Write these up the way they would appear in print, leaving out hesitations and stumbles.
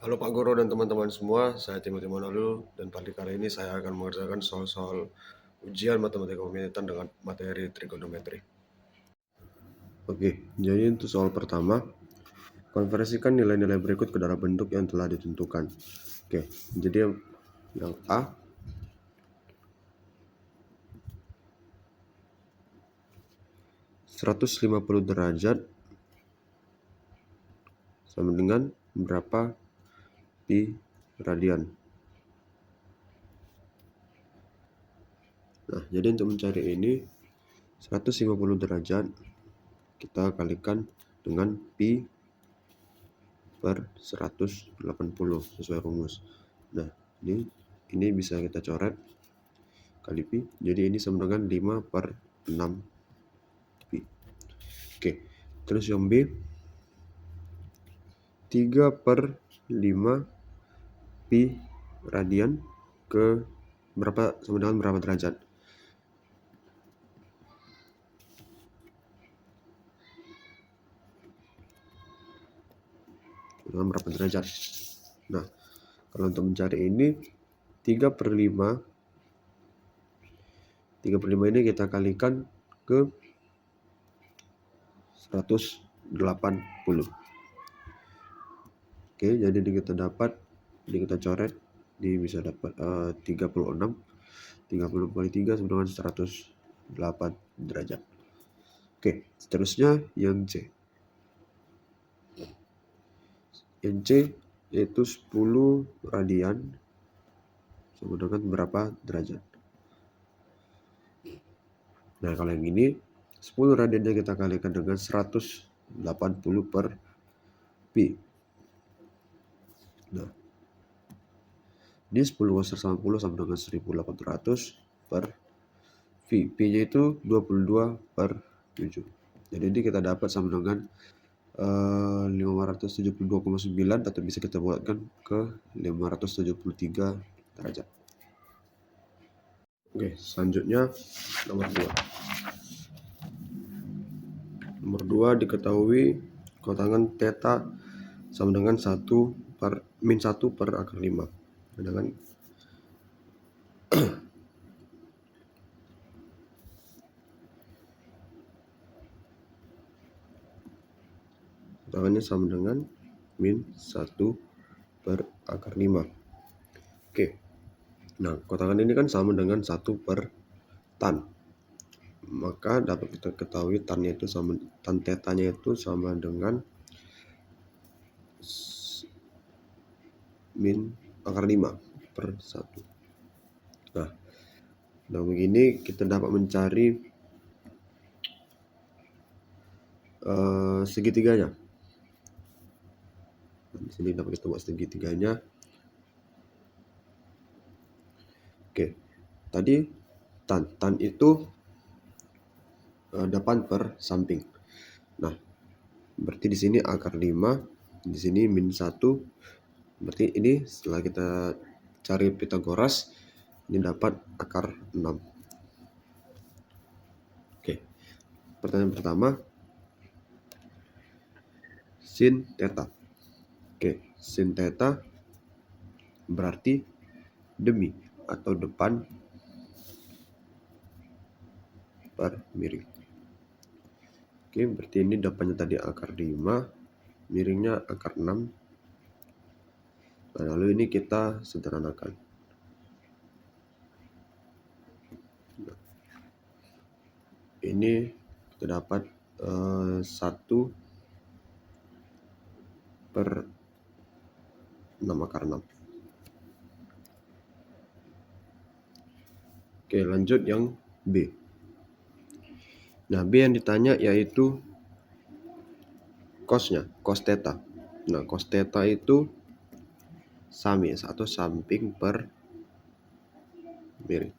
Halo Pak Guru dan teman-teman semua, saya Timothy Manolu dan pada kali ini saya akan mengerjakan soal-soal ujian matematika kombinatan dengan materi trigonometri. Oke, jadi untuk soal pertama, konversikan nilai-nilai berikut ke dalam bentuk yang telah ditentukan. Oke, jadi yang A, (150 derajat) sama dengan berapa pi radian. Nah, jadi untuk mencari ini 150 derajat kita kalikan dengan pi per 180 sesuai rumus. Nah, ini bisa kita coret kali pi. Jadi ini sama dengan 5 per 6 pi. Oke, terus yang B 3 per 5 pi radian ke berapa sama dengan berapa derajat? Dengan berapa derajat? Nah, kalau untuk mencari ini 3 per 5 ini kita kalikan ke 180. Oke, jadi kita dapat, jadi kita coret, ini bisa dapat 36. 30 kali 3 sama dengan 108 derajat. Oke, seterusnya yang C. Yang C yaitu 10 radian sama dengan berapa derajat? Nah, kalau yang ini 10 radiannya kita kalikan dengan 180 per pi. Nah, ini 10 kuasa 80 sama dengan 1800 per pi. Pi-nya itu 22 per 7. Jadi ini kita dapat sama dengan 572,9 atau bisa kita buatkan ke 573 derajat. Oke, selanjutnya nomor 2. Nomor 2 diketahui kotangan theta sama dengan min 1 per akar 5. Dengan kotangannya sama dengan min 1 per akar 5. Oke. Nah, kotangan ini kan sama dengan 1 per tan. Maka dapat kita ketahui tan tetanya itu sama dengan min akar 5 per 1. Nah, dengan begini kita dapat mencari segitiganya. Di sini dapat kita buat segitiganya. Oke, tadi tan itu depan per samping. Nah, berarti di sini akar 5, di sini min 1. Berarti ini setelah kita cari Pitagoras, ini dapat akar 6. Oke, pertanyaan pertama, sin theta. Oke, sin theta berarti demi atau depan per miring. Oke, berarti ini depannya tadi akar 5, miringnya akar 6. Nah, lalu ini kita sederhanakan. Nah, ini kita dapat 1 per 6 akar 6. Oke, lanjut yang B. Nah, B yang ditanya yaitu cosnya, cos theta. Nah, cos theta itu samis atau samping per miring.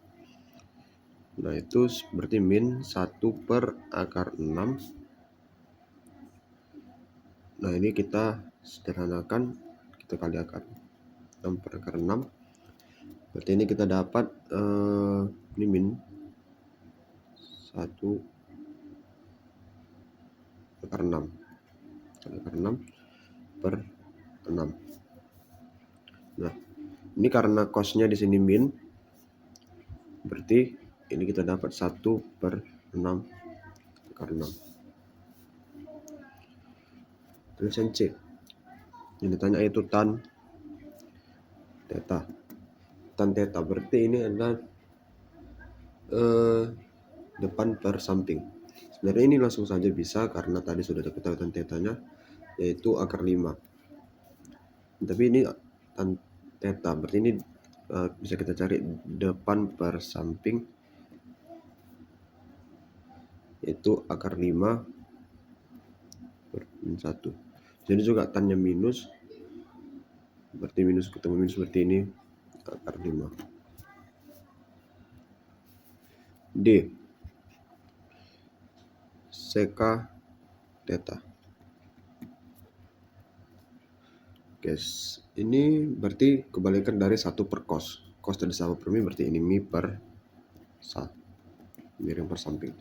Nah, itu berarti min 1 per akar 6. Nah, ini kita sederhanakan, kita kali akar 6 per akar 6. Berarti ini kita dapat ini min 1 akar 6 per 6. Nah, ini karena cosnya di sini min, berarti ini kita dapat 1/6 akar 6. Tulisan C. Yang ditanya itu tan theta. Tan theta berarti ini adalah depan per samping. Sebenarnya ini langsung saja bisa karena tadi sudah diketahui tan tetanya yaitu akar 5. Tapi ini tan theta berarti ini bisa kita cari depan per samping yaitu akar 5 per 1. Jadi juga tannya minus, berarti minus ketemu minus seperti ini akar 5. D. Sek theta. Guys, ini berarti kebalikan dari 1 per cos. Cos tadi sama per mi, berarti ini mi per sa. Miring per samping.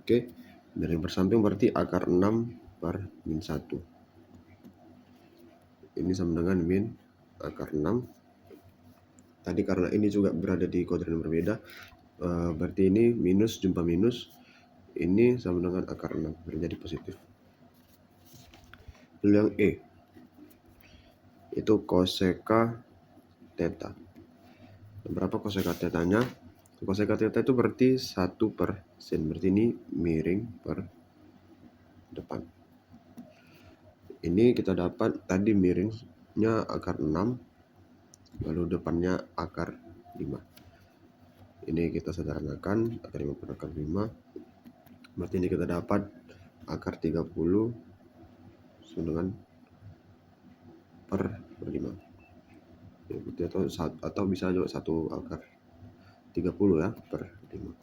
Oke, miring per samping berarti akar 6 per min 1. Ini sama dengan min akar 6. Tadi karena ini juga berada di kuadran yang berbeda, berarti ini minus jumpa minus. Ini sama dengan akar 6, menjadi positif. Lalu yang E, itu koseka theta. Berapa koseka tetanya? Koseka theta itu berarti 1 per sin. Berarti ini miring per depan. Ini kita dapat tadi miringnya akar 6, lalu depannya akar 5. Ini kita sederhanakan, akar 5 per akar 5. Berarti ini kita dapat akar 30 sama dengan per 5. Ya, atau bisa juga 1 akar 30 ya per 5.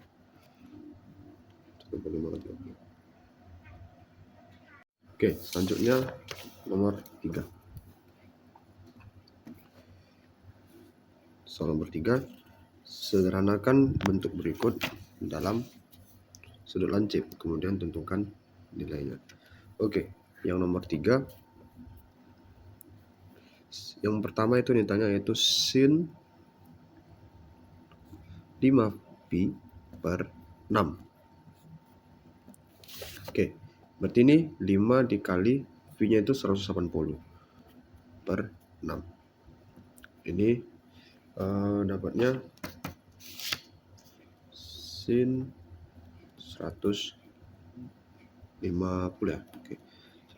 1/5 per 30. Oke, selanjutnya nomor 3. Soal nomor 3, sederhanakan bentuk berikut dalam sudut lancip, kemudian tentukan nilainya. Oke, yang nomor 3, yang pertama itu ditanya yaitu sin 5 pi per 6. Oke, berarti ini 5 dikali pi-nya itu 180 per 6. Ini dapatnya sin 150 ya. Oke,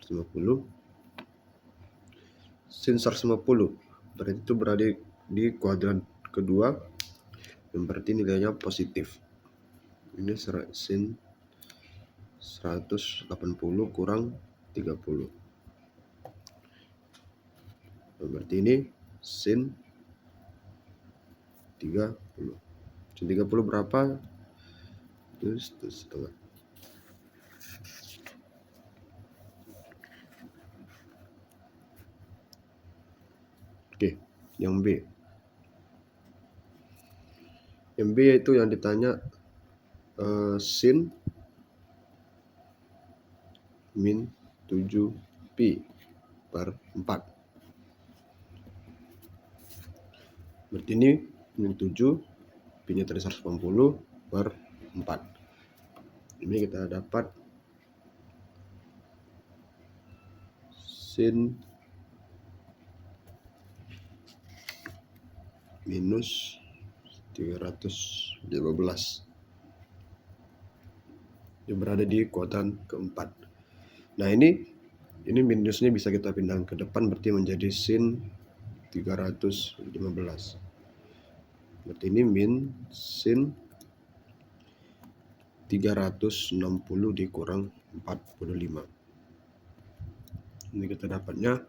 150 sin 150 berarti itu berada di kuadran kedua, yang berarti nilainya positif. Ini sin 180 kurang 30. Berarti ini sin 30. Sin 30 berapa? Itu 1/2. Oke, yang B. Yang B yaitu yang ditanya sin min 7 pi per 4. Berarti ini min 7, pi-nya tadi 180 per 4. Ini kita dapat sin minus 315 yang berada di kuadran keempat. Nah, ini minusnya bisa kita pindahkan ke depan, berarti menjadi sin 315. Berarti ini min sin 360 dikurang 45. Ini kita dapatnya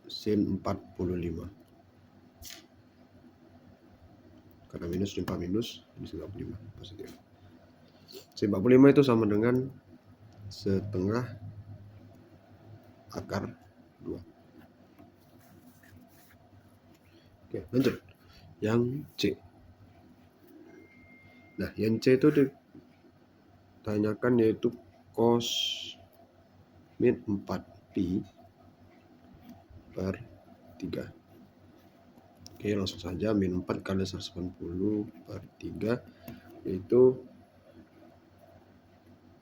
sin 45. Karena minus jumpa minus, ini 45 positif. Sin 45 itu sama dengan setengah akar 2. Oke, lanjut. Yang C. Nah, yang C itu ditanyakan yaitu cos min 4 pi per 3. Oke, langsung saja min 4 kali 180 per 3 yaitu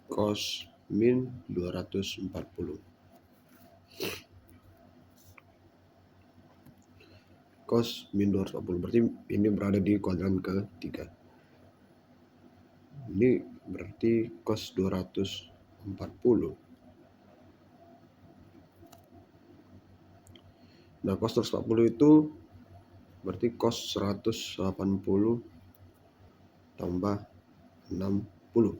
cos min 240. Cos min 240 berarti ini berada di kuadran ketiga. Ini berarti cos 240. Nah, cos 240 itu berarti cos 180 tambah 60.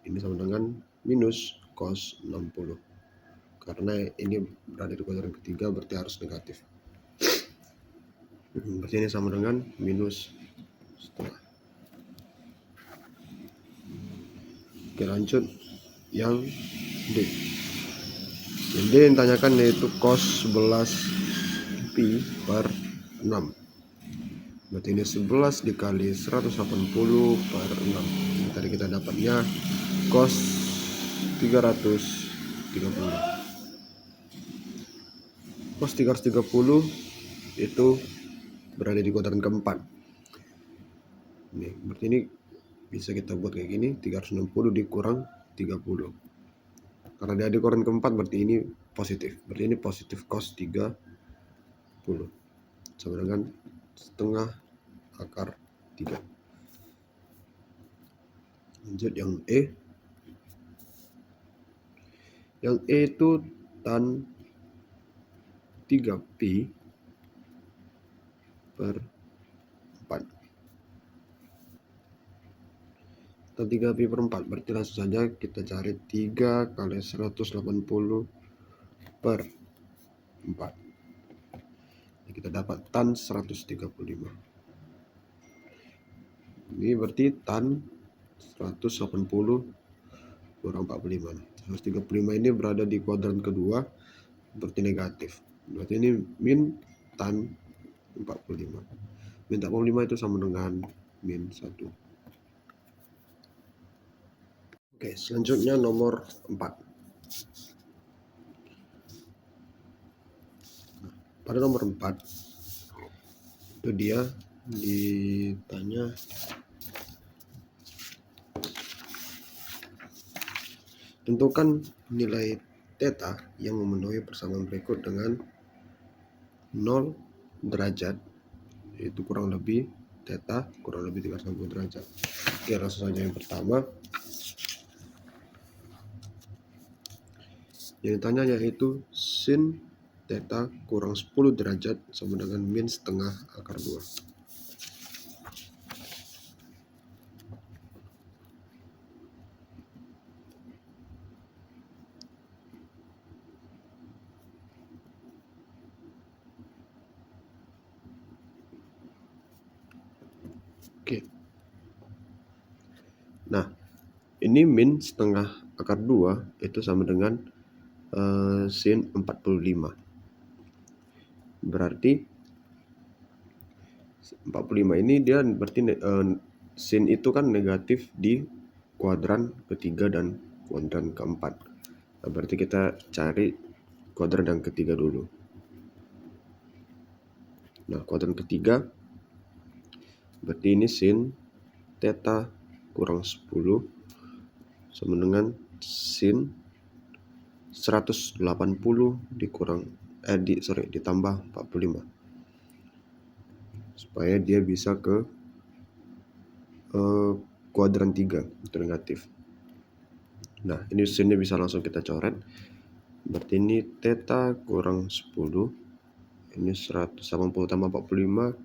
Ini sama dengan minus cos 60. Karena ini berada di kuadran ketiga berarti harus negatif. Berarti ini sama dengan minus setengah. Oke, lanjut yang D. Yang D yang ditanyakan yaitu cos 11 pi per 6. Berarti ini 11 dikali 180 per 6. Ini tadi kita dapatnya cos 330. Cos 330 itu berada di kuadran keempat. Nih, berarti ini bisa kita buat kayak gini, 360 dikurang 30. Karena dia di kuadran keempat berarti ini positif. Berarti ini positif cos 30 sama dengan setengah akar 3. Lanjut yang E. Yang E itu tan 3pi per 4. Tan 3pi per 4 berarti langsung saja kita cari 3 kali 180 per 4. Ini kita dapat tan 135. Ini berarti tan 180 kurang 45. 135 ini berada di kuadran kedua berarti negatif. Berarti ini min tan 45. Min tan 45 itu sama dengan min 1. Oke, selanjutnya nomor 4. Pada nomor 4 itu dia ditanya tentukan nilai theta yang memenuhi persamaan berikut dengan 0 derajat, yaitu kurang lebih theta kurang lebih 360 derajat. Oke, langsung saja yang pertama. Yang ditanya yaitu sin theta kurang 10 derajat sama dengan min setengah akar 2. Oke. Nah, ini min setengah akar 2 itu sama dengan sin 45. Berarti 45 ini dia berarti sin itu kan negatif di kuadran ketiga dan kuadran keempat. Nah, berarti kita cari kuadran yang ketiga dulu. Nah, kuadran ketiga berarti ini sin theta kurang 10 sama dengan sin 180 ditambah 45 supaya dia bisa ke kuadran 3 itu negatif. Nah, ini sinnya bisa langsung kita coret. Berarti ini theta kurang 10. Ini 180 tambah 45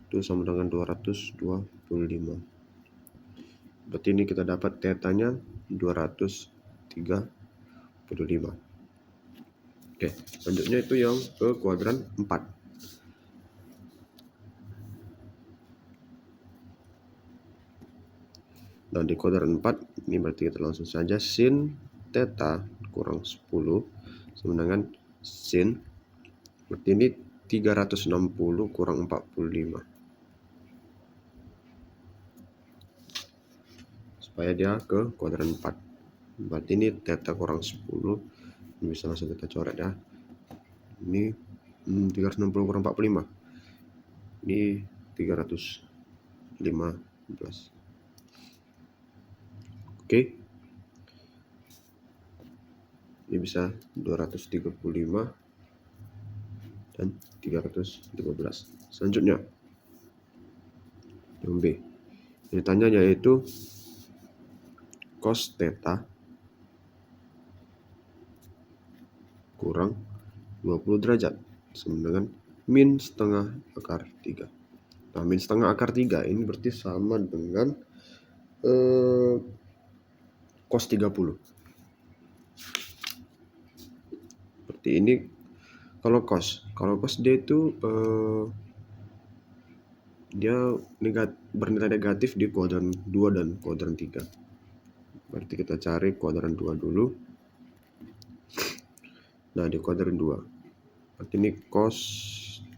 itu sama dengan 225. Berarti ini kita dapat tetanya 235. Oke, selanjutnya itu yang ke kuadran 4. Nah, di kuadran 4 ini berarti kita langsung saja sin theta kurang 10 sama dengan sin, berarti ini 360 kurang 45 supaya dia ke kuadran 4. Berarti ini theta kurang 10. Ini bisa langsung kita coret ya. Ini 360 kurang 45. Ini 315. Oke. Ini bisa 235 dan 315. Selanjutnya yang B. Ini tanya yaitu cos theta kurang 20 derajat sama dengan min setengah akar 3. Nah, min setengah akar 3 ini berarti sama dengan cos 30. Berarti ini kalau cos dia itu dia bernilai negatif di kuadran 2 dan kuadran 3. Berarti kita cari kuadran 2 dulu. Nah, di kuadran 2. Berarti ini cos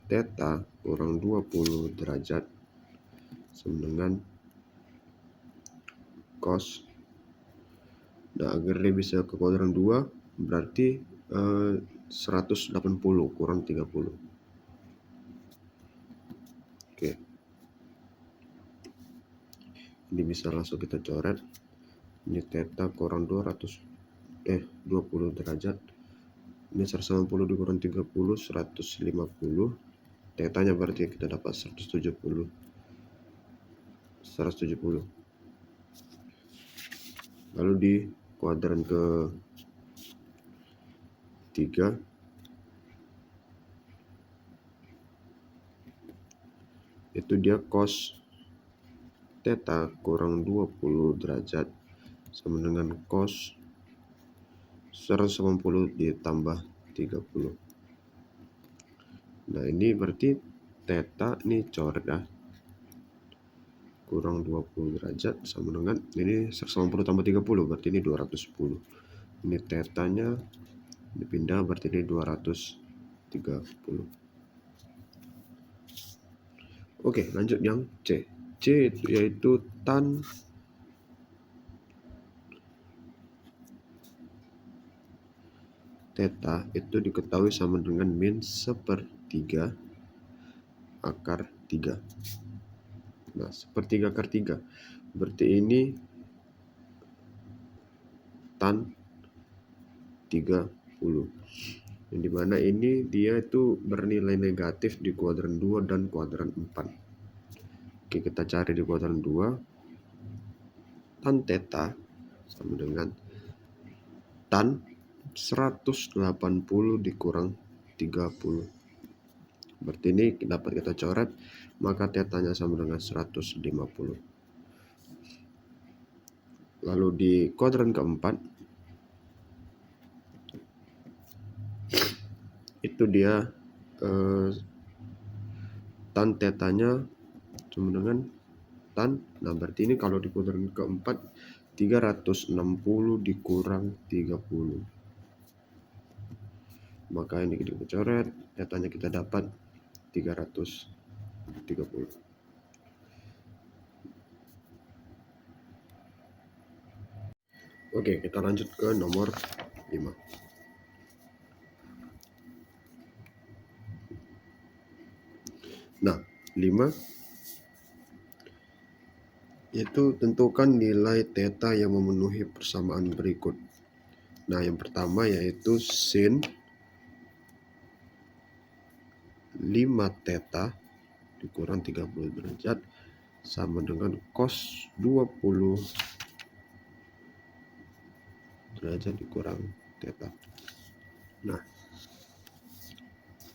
theta kurang 20 derajat sama dengan cos. Nah, agar dia bisa ke kuadran 2 berarti 180 kurang 30. Oke. Ini bisa langsung kita coret. Ini theta kurang 20 derajat. Ini 180 dikurang 30, 150. Tetanya berarti kita dapat 170. Lalu di kuadran ke 3 itu dia cos theta kurang 20 derajat sama dengan cos 180 ditambah 30. Nah, ini berarti theta ini coret ya, kurang 20 derajat sama dengan ini 180 tambah 30 berarti ini 210. Ini tetanya dipindah berarti ini 230. Oke, lanjut yang C. C itu yaitu tan theta itu diketahui sama dengan min 1/3 akar 3. Nah, 1/3 akar 3 berarti ini tan 30. Yang dimana ini dia itu bernilai negatif di kuadran 2 dan kuadran 4. Oke, kita cari di kuadran 2. Tan theta sama dengan tan 180 dikurang 30. Berarti ini dapat kita coret, maka tetanya sama dengan 150. Lalu di kuadran keempat itu dia tan tetanya sama dengan tan. Nah, berarti ini kalau di kuadran keempat 360 dikurang 30. Maka ini kita coret, tetanya kita dapat 330. Oke, kita lanjut ke nomor 5. Nah, 5 itu tentukan nilai theta yang memenuhi persamaan berikut. Nah, yang pertama yaitu sin 5 theta dikurang 30 derajat sama dengan cos 20 derajat dikurang theta. Nah,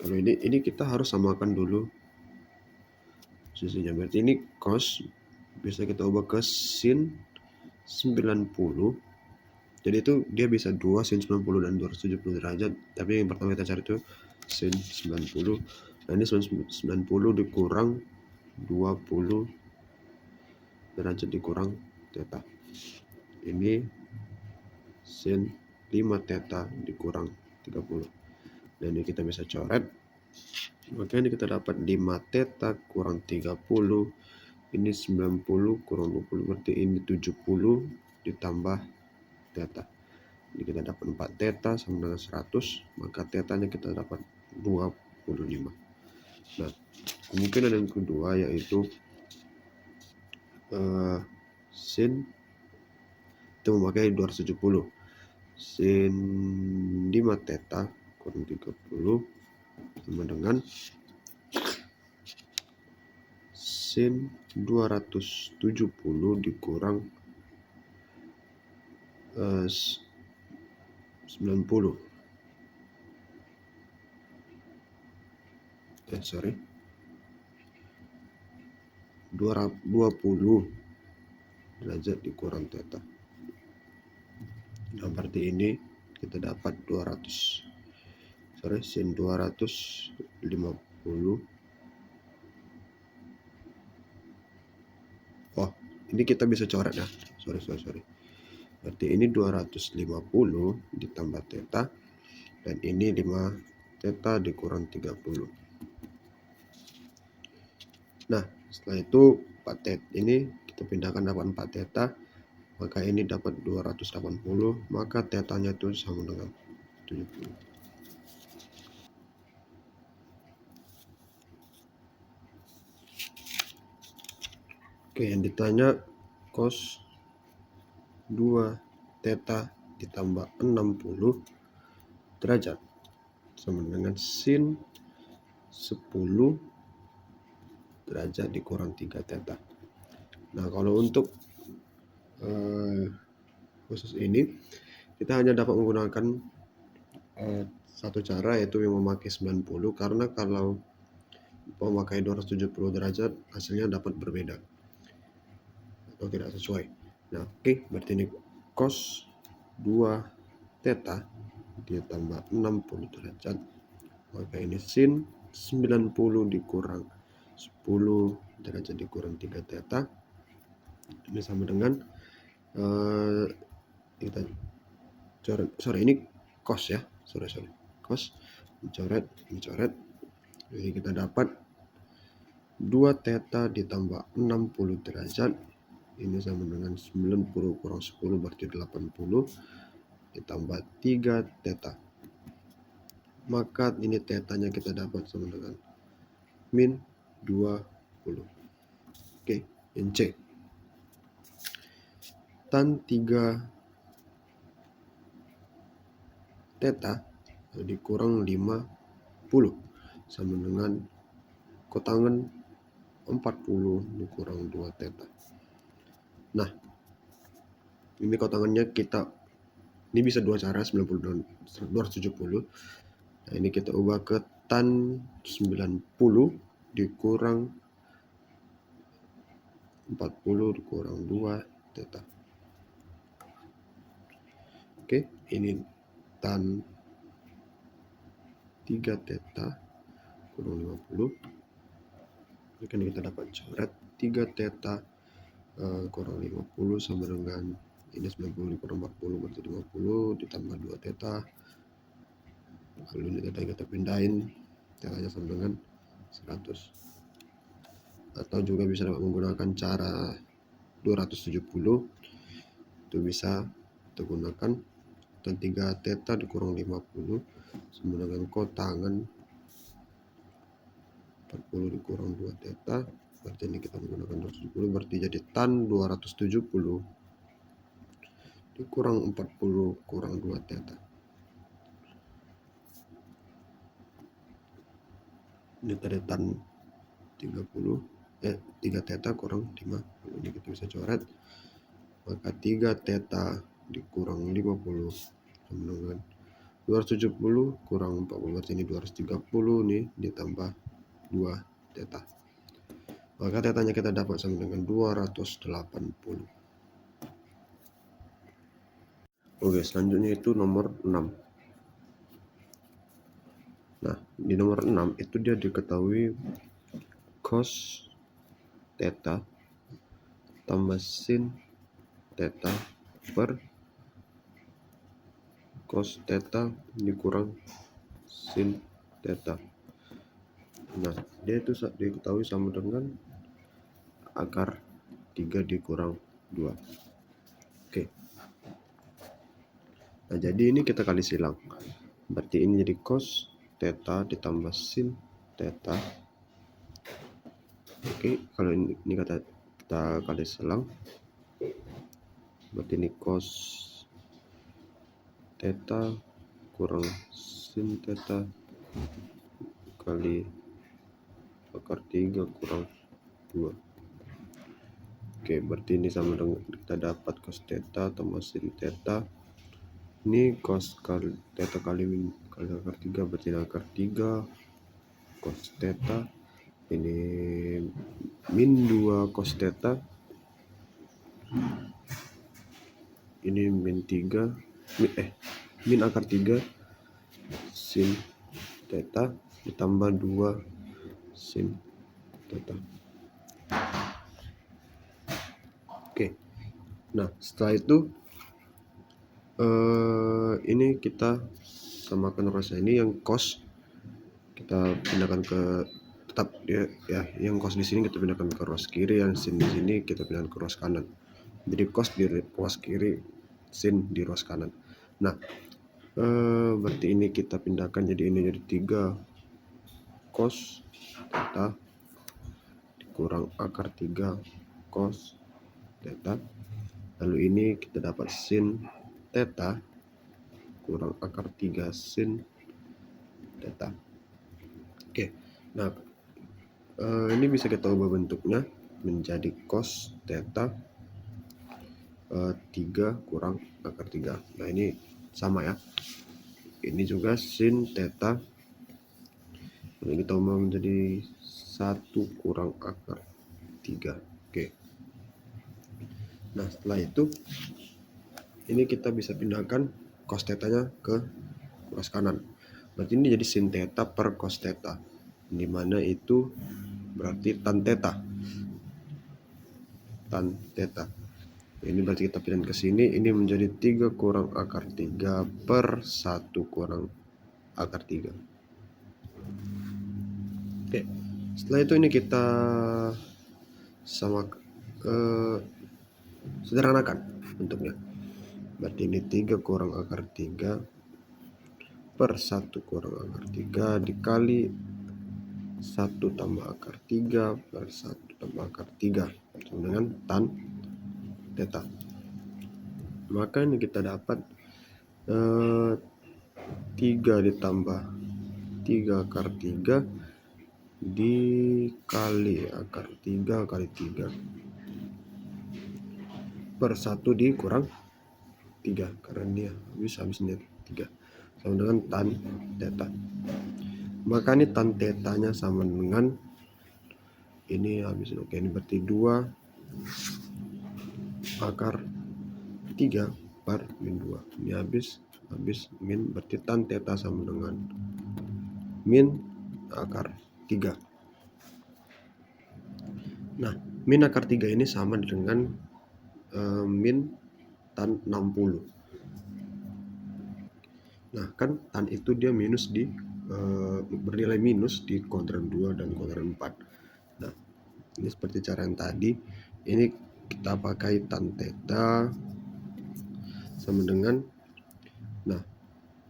kalau ini kita harus samakan dulu sisinya. Berarti ini cos bisa kita ubah ke sin 90. Jadi itu dia bisa 2 sin 90 dan 270 derajat. Tapi yang pertama kita cari itu sin 90. Nah, ini 90 dikurang 20 derajat dikurang theta. Ini sin 5 theta dikurang 30. Dan ini kita bisa coret. Maka ini kita dapat 5 theta kurang 30. Ini 90 kurang 20 berarti ini 70 ditambah theta. Ini kita dapat 4 theta sama dengan 100. Maka tetanya kita dapat 25. Nah, kemungkinan yang kedua yaitu sin itu memakai 270. Sin 5 theta kurang 30 sama dengan sin 270 dikurang 90. 20 derajat dikurang theta. Nah, berarti ini kita dapat sin 250. Oh, ini kita bisa coret ya. Sorry. Berarti ini 250 ditambah theta, dan ini 5 theta dikurang 30. Nah, setelah itu 4 theta ini kita pindahkan dapat 4 theta, maka ini dapat 280, maka tetanya itu sama dengan 70. Oke, yang ditanya cos 2 theta ditambah 60 derajat sama dengan sin 10 derajat dikurang 3 theta. Nah, kalau untuk khusus ini kita hanya dapat menggunakan satu cara, yaitu yang memakai 90, karena kalau memakai 270 derajat hasilnya dapat berbeda atau tidak sesuai. Nah, oke, berarti ini cos 2 theta ditambah 60 derajat, maka ini sin 90 dikurang 10 derajat dikurang 3 theta, ini sama dengan kita coret, ini cos ya, cos, dicoret, jadi kita dapat 2 theta ditambah 60 derajat, ini sama dengan 90 kurang 10 berarti 80, ditambah 3 theta, maka ini tetanya kita dapat sama dengan min 20. Oke, yang C, tan 3 theta dikurang 50 sama dengan kotangan 40 dikurang 2 theta. Nah, ini kotangannya ini bisa dua cara, 90 dan 270. Nah, ini kita ubah ke tan 90 dikurang 40 dikurang 2 theta. Oke, ini tan 3 theta kurang 50. Ini kan kita dapat coret 3 theta kurang 50 sama dengan ini 90 dikurang 40 berarti 50 ditambah 2 theta. Lalu ini theta kita pindahin, tetanya sama dengan 100. Atau juga bisa dapat menggunakan cara 270, itu bisa kita gunakan tan 3 theta dikurang 50 sama dengan kotangan 40 dikurang 2 theta, berarti ini kita menggunakan 270, berarti jadi tan 270 dikurang 40 kurang 2 theta. Ini tadi tan 3 theta kurang 50, ini kita bisa coret, maka 3 theta dikurang 50 sama dengan 270 kurang 40, berarti ini 230 nih ditambah 2 theta, maka tetanya kita dapat sama dengan 280. Oke, selanjutnya itu nomor 6. Nah, di nomor 6 itu dia diketahui cos theta tambah sin theta per cos theta dikurang sin theta. Nah, dia itu diketahui sama dengan akar 3 dikurang 2. Oke. Nah, jadi ini kita kali silang. Berarti ini jadi cos theta ditambah sin theta. Oke, kalau ini kita kali selang, berarti ini cos theta kurang sin theta kali akar 3 kurang 2. Oke, berarti ini sama dengan kita dapat cos theta tambah sin theta. Ini cos kali theta kali akar 3, berarti akar 3 cos theta. Ini min 2 cos theta. Ini min 3 min akar 3 sin theta ditambah 2 sin theta. Oke, nah setelah itu ini kita samakan ruasnya. Ini yang cos kita pindahkan ke tetap ya yang cos di sini kita pindahkan ke ruas kiri, yang sin di sini kita pindahkan ke ruas kanan. Jadi cos di ruas kiri, sin di ruas kanan. Nah, berarti ini kita pindahkan jadi ini jadi 3 cos theta dikurang akar 3 cos theta. Lalu ini kita dapat sin theta kurang akar 3 sin theta. Oke, nah ini bisa kita ubah bentuknya menjadi cos theta 3 kurang akar 3. Nah ini sama ya, ini juga sin theta, ini kita ubah menjadi 1 kurang akar 3. Oke, nah setelah itu ini kita bisa pindahkan cos theta-nya ke ruas kanan. Berarti ini jadi sin theta per cos theta, dimana itu berarti tan theta. Ini berarti kita pindah ke sini, ini menjadi 3 kurang akar 3 per 1 kurang akar 3. Oke, setelah itu ini kita sederhanakan bentuknya. Berarti ini 3 kurang akar 3 per 1 kurang akar 3 dikali 1 tambah akar 3 per 1 tambah akar 3 sama dengan tan theta. Maka ini kita dapat 3 ditambah 3 akar 3 dikali akar 3 kali 3 per 1 dikurang 3, karena ini habis-habisnya 3 sama dengan tan theta. Maka ini tan theta-nya sama dengan ini habis. Oke, ini berarti 2 akar 3 per min 2. Ini habis min, berarti tan theta sama dengan min akar 3. Nah, min akar 3 ini sama dengan min tan 60. Nah, kan tan itu dia minus di bernilai minus di kuadran 2 dan kuadran 4. Nah, ini seperti cara yang tadi, ini kita pakai tan theta sama dengan, nah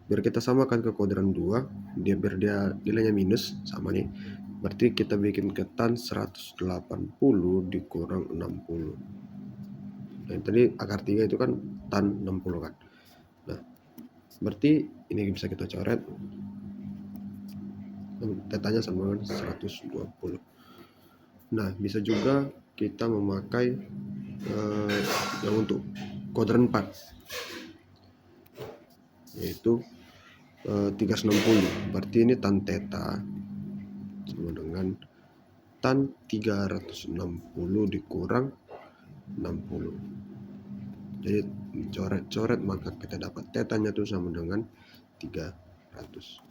biar kita samakan ke kuadran 2, biar dia nilainya minus sama nih, berarti kita bikin ke tan 180 dikurang 60. Nah tadi akar 3 itu kan tan 60 kan. Nah berarti ini bisa kita coret, tetanya sama dengan 120. Nah bisa juga kita memakai yang untuk kuadran 4, yaitu 360. Berarti ini tan theta sama dengan tan 360 dikurang 60. Jadi coret-coret maka kita dapat tetanya itu sama dengan 300.